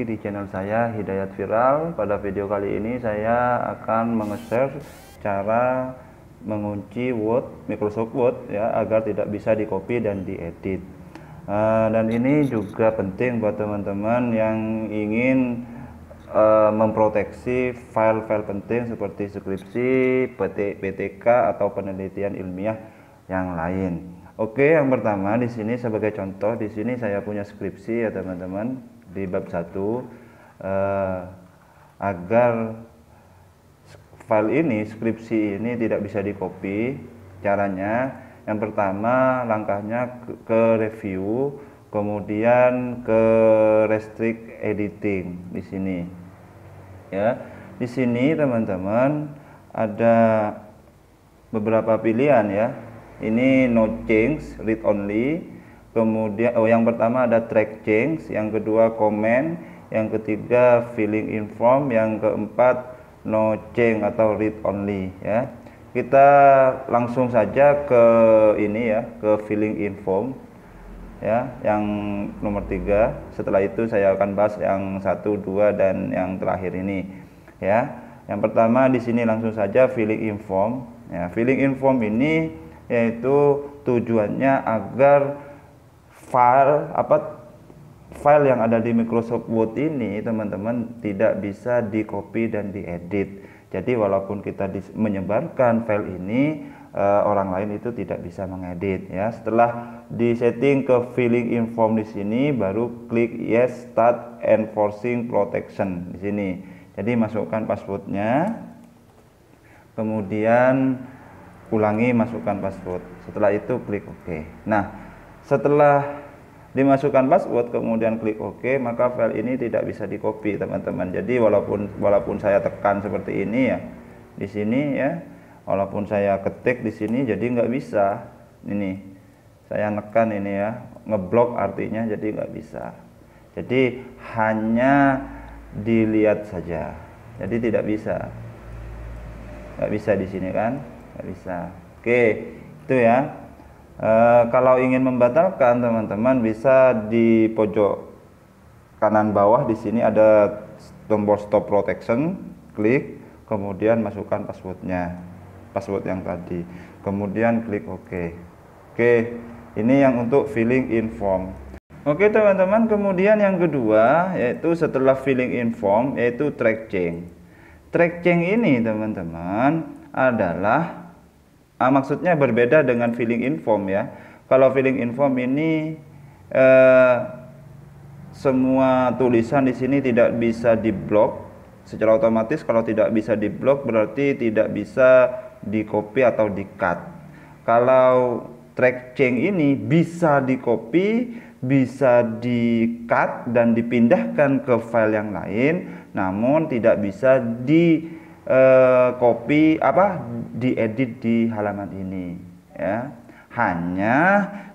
lagi di channel saya Hidayat Viral. Pada video kali ini saya akan menge-share cara mengunci Word, Microsoft Word ya, agar tidak bisa di-copy dan diedit. Dan ini juga penting buat teman-teman yang ingin memproteksi file-file penting seperti skripsi, PTK atau penelitian ilmiah yang lain. Oke, yang pertama di sini sebagai contoh, di sini saya punya skripsi ya teman-teman di bab 1. Agar file ini, skripsi ini tidak bisa di-copy, caranya yang pertama langkahnya ke review, kemudian ke restrict editing di sini. Ya, di sini teman-teman ada beberapa pilihan ya. Ini no change, read only. Kemudian yang pertama ada track change, yang kedua comment, yang ketiga filling in form, yang keempat no change atau read only ya. Kita langsung saja ke ini ya, ke filling in form ya, yang nomor 3. Setelah itu saya akan bahas yang 1, 2 dan yang terakhir ini ya. Yang pertama di sini langsung saja filling in form ya. Filling in form ini yaitu tujuannya agar file yang ada di Microsoft Word ini teman-teman tidak bisa di copy dan diedit. Jadi walaupun kita menyebarkan file ini, orang lain itu tidak bisa mengedit ya. Setelah disetting ke filling in form di sini, baru klik yes start enforcing protection di sini. Jadi masukkan passwordnya, kemudian ulangi masukkan password. Setelah itu klik OK. Nah, setelah dimasukkan password kemudian klik OK, maka file ini tidak bisa di copy teman-teman. Jadi walaupun saya tekan seperti ini ya di sini ya, walaupun saya ketik di sini jadi nggak bisa. Ini saya nekan ini ya, ngeblok artinya, jadi nggak bisa. Jadi hanya dilihat saja, jadi tidak bisa, nggak bisa di sini kan, nggak bisa. Oke, itu ya. Kalau ingin membatalkan teman-teman bisa di pojok kanan bawah di sini ada tombol stop protection, klik, kemudian masukkan passwordnya, password yang tadi, kemudian klik OK. Oke, ini yang untuk filling in form. Oke teman-teman, kemudian yang kedua yaitu setelah filling in form yaitu track change. Track change ini teman-teman adalah maksudnya berbeda dengan filling in form ya. Kalau filling in form ini semua tulisan di sini tidak bisa diblok secara otomatis. Kalau tidak bisa diblok berarti tidak bisa di copy atau di cut. Kalau track change ini bisa di copy, bisa di cut dan dipindahkan ke file yang lain, namun tidak bisa di copy diedit di halaman ini ya. Hanya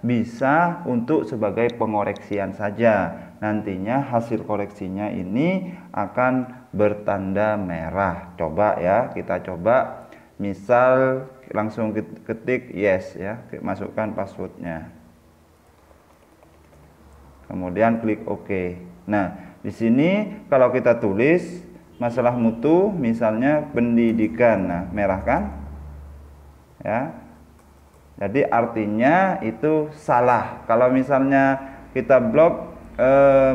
bisa untuk sebagai pengoreksian saja. Nantinya hasil koreksinya ini akan bertanda merah. Coba ya, kita coba. Misal langsung ketik yes ya, masukkan passwordnya, kemudian klik OK. Nah, di sini kalau kita tulis masalah mutu misalnya pendidikan, nah merah kan ya, jadi artinya itu salah. Kalau misalnya kita blok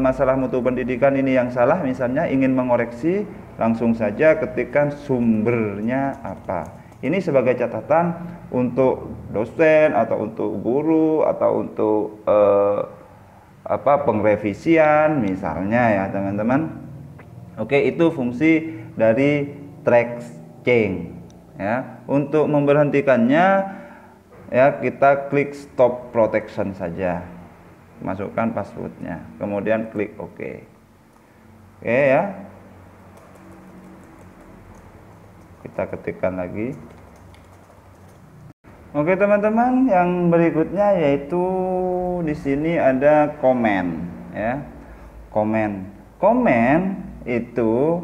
masalah mutu pendidikan ini yang salah, misalnya ingin mengoreksi, langsung saja ketikkan sumbernya apa. Ini sebagai catatan untuk dosen atau untuk guru atau untuk pengrevisian misalnya ya teman-teman. Oke, itu fungsi dari track change ya. Untuk memberhentikannya ya kita klik stop protection saja, masukkan passwordnya, kemudian klik OK. Oke ya, kita ketikkan lagi. Oke teman-teman, yang berikutnya yaitu di sini ada comment ya. Comment itu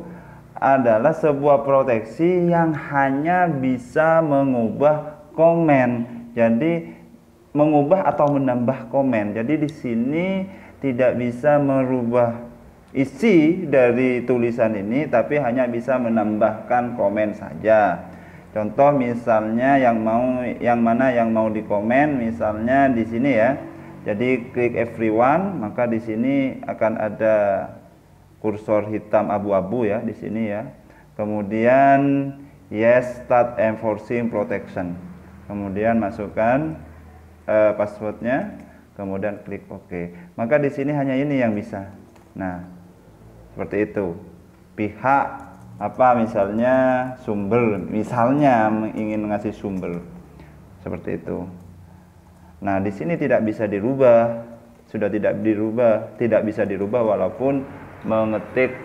adalah sebuah proteksi yang hanya bisa mengubah komen. Jadi mengubah atau menambah komen. Jadi di sini tidak bisa merubah isi dari tulisan ini, tapi hanya bisa menambahkan komen saja. Contoh misalnya yang mana yang mau dikomen, misalnya di sini ya. Jadi klik everyone, maka di sini akan ada kursor hitam abu-abu ya di sini ya. Kemudian yes start enforcing protection. Kemudian masukkan passwordnya, kemudian klik OK. Maka di sini hanya ini yang bisa. Nah, seperti itu. Pihak apa misalnya sumber, misalnya ingin ngasih sumber. Seperti itu. Nah, di sini tidak bisa dirubah. Sudah tidak bisa dirubah walaupun mengetik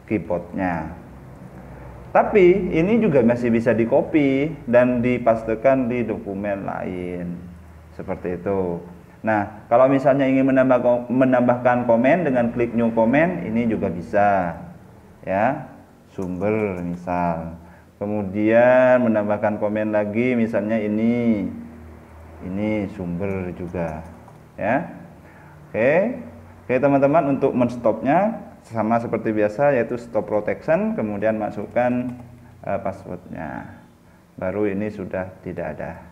keyboardnya. Tapi ini juga masih bisa di-copy dan dipastekan di dokumen lain. Seperti itu. Nah, kalau misalnya ingin menambahkan komen dengan klik new comment, ini juga bisa. Ya, sumber misal. Kemudian menambahkan komen lagi, misalnya ini sumber juga. Ya. Oke. Oke teman-teman, untuk menstopnya sama seperti biasa, yaitu stop protection, kemudian masukkan passwordnya. Baru ini sudah tidak ada.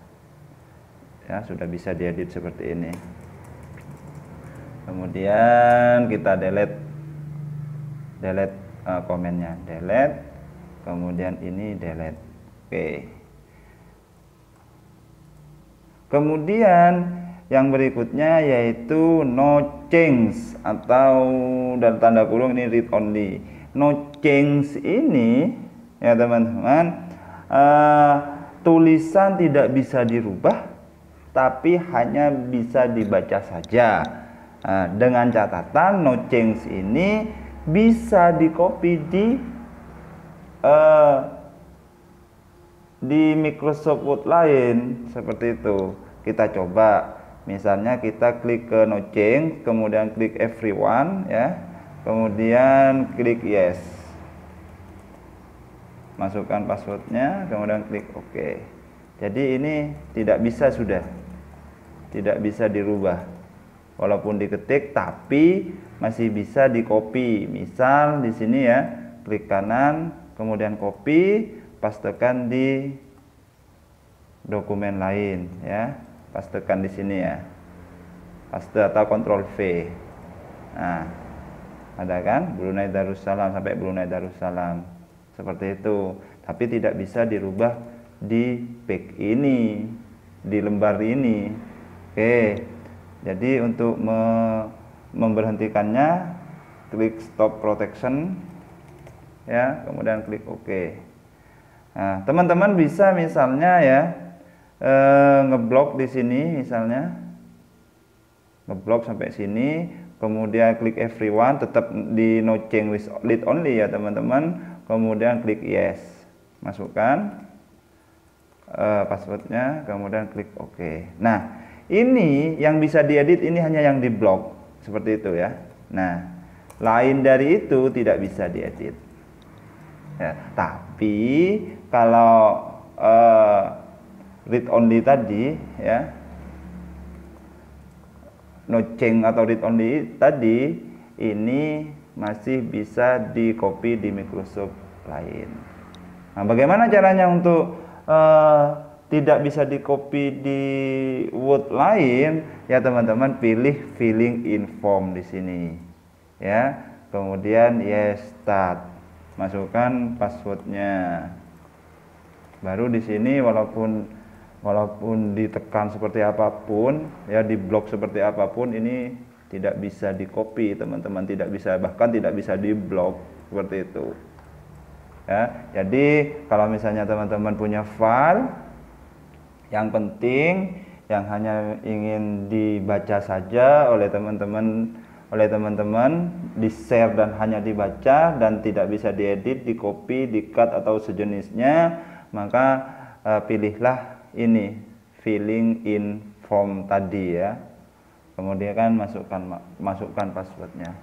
Ya, sudah bisa diedit seperti ini. Kemudian kita delete komennya, delete, kemudian ini delete. Oke. Kemudian yang berikutnya yaitu no change, atau dalam tanda kurung ini read only. No change ini ya teman-teman, tulisan tidak bisa dirubah tapi hanya bisa dibaca saja. Dengan catatan no change ini bisa di-copy di Microsoft Word lain, seperti itu. Kita coba. Misalnya kita klik ke no change, kemudian klik everyone ya. Kemudian klik yes. Masukkan passwordnya, kemudian klik OK. Jadi ini tidak bisa, sudah tidak bisa dirubah. Walaupun diketik tapi masih bisa di-copy. Misal di sini ya, klik kanan, kemudian copy, pastekan di dokumen lain ya. Pastekan di sini ya, paste atau Ctrl V. Nah, ada kan Brunei Darussalam sampai Brunei Darussalam, seperti itu. Tapi tidak bisa dirubah di page ini, di lembar ini. Oke, jadi untuk memberhentikannya klik stop protection ya, kemudian klik OK. Nah, teman-teman bisa misalnya ya ngeblok di sini, misalnya ngeblok sampai sini, kemudian klik everyone, tetap di no change read only ya teman-teman, kemudian klik yes, masukkan passwordnya, kemudian klik OK. Nah, ini yang bisa diedit, ini hanya yang diblok seperti itu ya. Nah, lain dari itu tidak bisa diedit ya. Tapi kalau read only tadi ya, no change atau read only tadi, ini masih bisa di copy di Microsoft lain. Nah, bagaimana caranya untuk tidak bisa di copy di Word lain ya teman-teman? Pilih filling in form di sini ya, kemudian yes start, masukkan passwordnya. Baru di sini walaupun ditekan seperti apapun ya, diblok seperti apapun, ini tidak bisa di copy teman-teman, tidak bisa, bahkan tidak bisa diblok, seperti itu ya. Jadi kalau misalnya teman-teman punya file yang penting, yang hanya ingin dibaca saja oleh teman-teman, di share dan hanya dibaca dan tidak bisa diedit, di copy, di cut atau sejenisnya, maka pilihlah ini filling in form tadi ya. Kemudian kan masukkan passwordnya.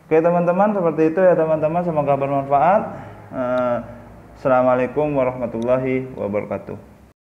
Oke teman-teman, seperti itu ya teman-teman, semoga bermanfaat. Assalamualaikum warahmatullahi wabarakatuh.